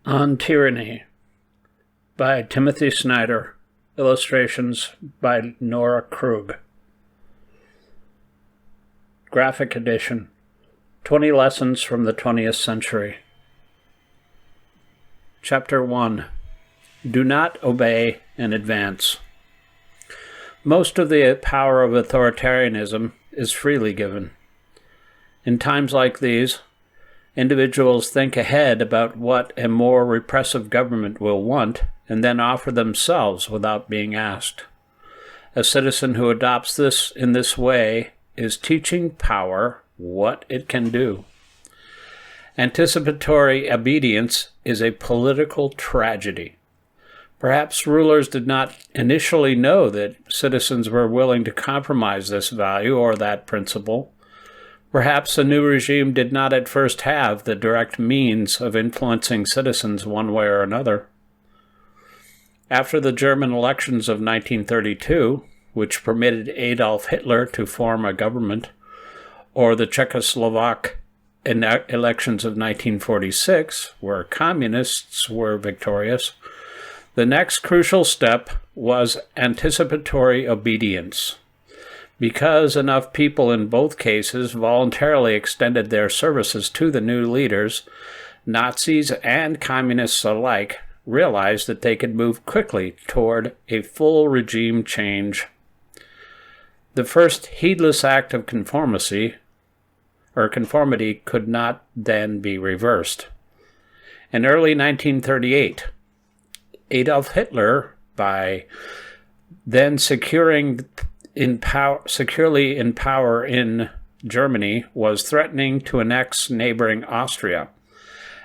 On Tyranny by Timothy Snyder. Illustrations by Nora Krug. Graphic Edition. 20 Lessons from the 20th Century. Chapter 1. Do not obey and advance. Most of the power of authoritarianism is freely given. In times like these, individuals think ahead about what a more repressive government will want and then offer themselves without being asked. A citizen who adopts this in this way is teaching power what it can do. Anticipatory obedience is a political tragedy. Perhaps rulers did not initially know that citizens were willing to compromise this value or that principle. Perhaps the new regime did not at first have the direct means of influencing citizens one way or another. After the German elections of 1932, which permitted Adolf Hitler to form a government, or the Czechoslovak elections of 1946, where communists were victorious, the next crucial step was anticipatory obedience. Because enough people in both cases voluntarily extended their services to the new leaders, Nazis and communists alike realized that they could move quickly toward a full regime change. The first heedless act of conformity could not then be reversed. In early 1938, Adolf Hitler, by then securely in power in Germany, was threatening to annex neighboring Austria.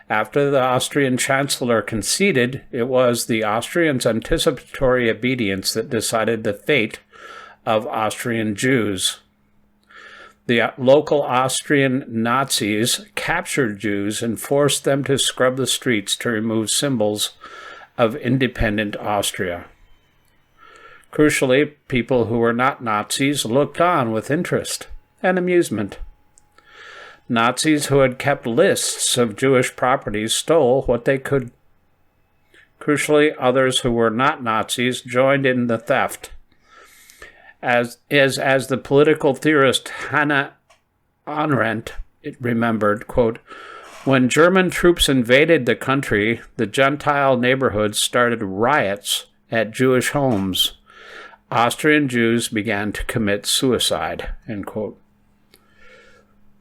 After the Austrian chancellor conceded, it was the Austrians' anticipatory obedience that decided the fate of Austrian Jews. The local Austrian Nazis captured Jews and forced them to scrub the streets to remove symbols of independent Austria. Crucially, people who were not Nazis looked on with interest and amusement. Nazis who had kept lists of Jewish properties stole what they could. Crucially, others who were not Nazis joined in the theft. As the political theorist Hannah Arendt remembered, quote, "When German troops invaded the country, the Gentile neighborhoods started riots at Jewish homes. Austrian Jews began to commit suicide," end quote.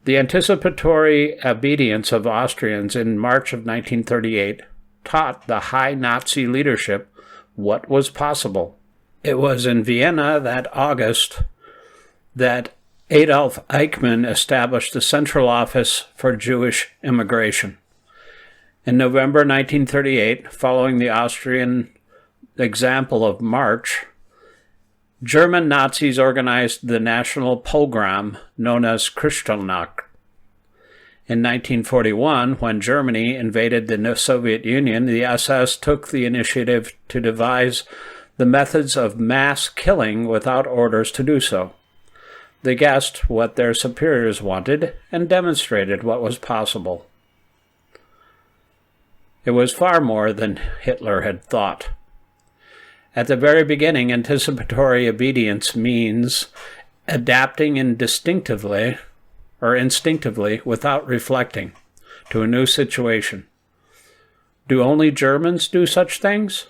The anticipatory obedience of Austrians in March of 1938 taught the high Nazi leadership what was possible. It was in Vienna that August that Adolf Eichmann established the Central Office for Jewish Immigration. In November 1938, following the Austrian example of March, German Nazis organized the national pogrom known as Kristallnacht. In 1941, when Germany invaded the Soviet Union, the SS took the initiative to devise the methods of mass killing without orders to do so. They guessed what their superiors wanted and demonstrated what was possible. It was far more than Hitler had thought. At the very beginning, anticipatory obedience means adapting instinctively without reflecting to a new situation. Do only Germans do such things?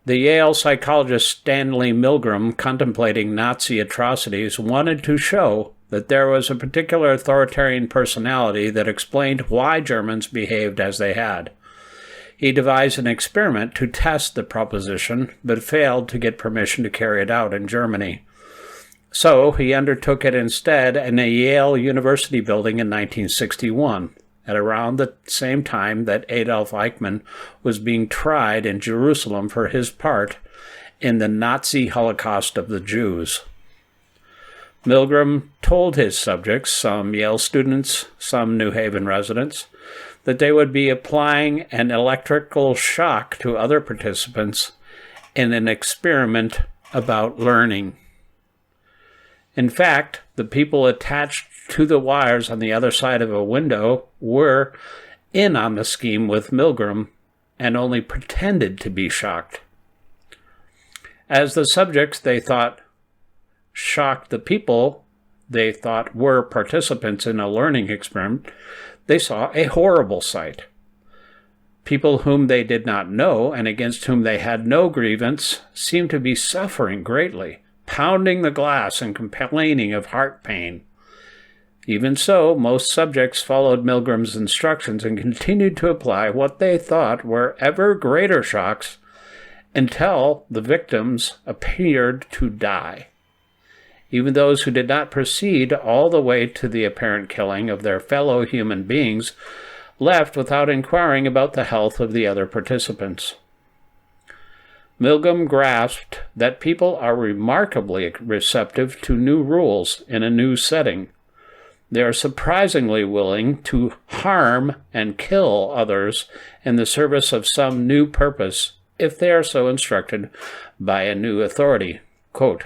The Yale psychologist Stanley Milgram, contemplating Nazi atrocities, wanted to show that there was a particular authoritarian personality that explained why Germans behaved as they had. He devised an experiment to test the proposition, but failed to get permission to carry it out in Germany. So he undertook it instead in a Yale University building in 1961, at around the same time that Adolf Eichmann was being tried in Jerusalem for his part in the Nazi Holocaust of the Jews. Milgram told his subjects, some Yale students, some New Haven residents, that they would be applying an electrical shock to other participants in an experiment about learning. In fact, the people attached to the wires on the other side of a window were in on the scheme with Milgram and only pretended to be shocked. As the subjects they thought shocked the people they thought were participants in a learning experiment, they saw a horrible sight. People whom they did not know and against whom they had no grievance seemed to be suffering greatly, pounding the glass and complaining of heart pain. Even so, most subjects followed Milgram's instructions and continued to apply what they thought were ever greater shocks until the victims appeared to die. Even those who did not proceed all the way to the apparent killing of their fellow human beings left without inquiring about the health of the other participants. Milgram grasped that people are remarkably receptive to new rules in a new setting. They are surprisingly willing to harm and kill others in the service of some new purpose if they are so instructed by a new authority. Quote,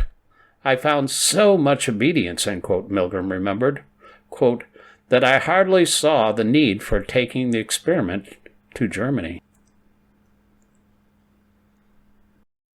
I found so much obedience, end quote, Milgram remembered, quote, that I hardly saw the need for taking the experiment to Germany.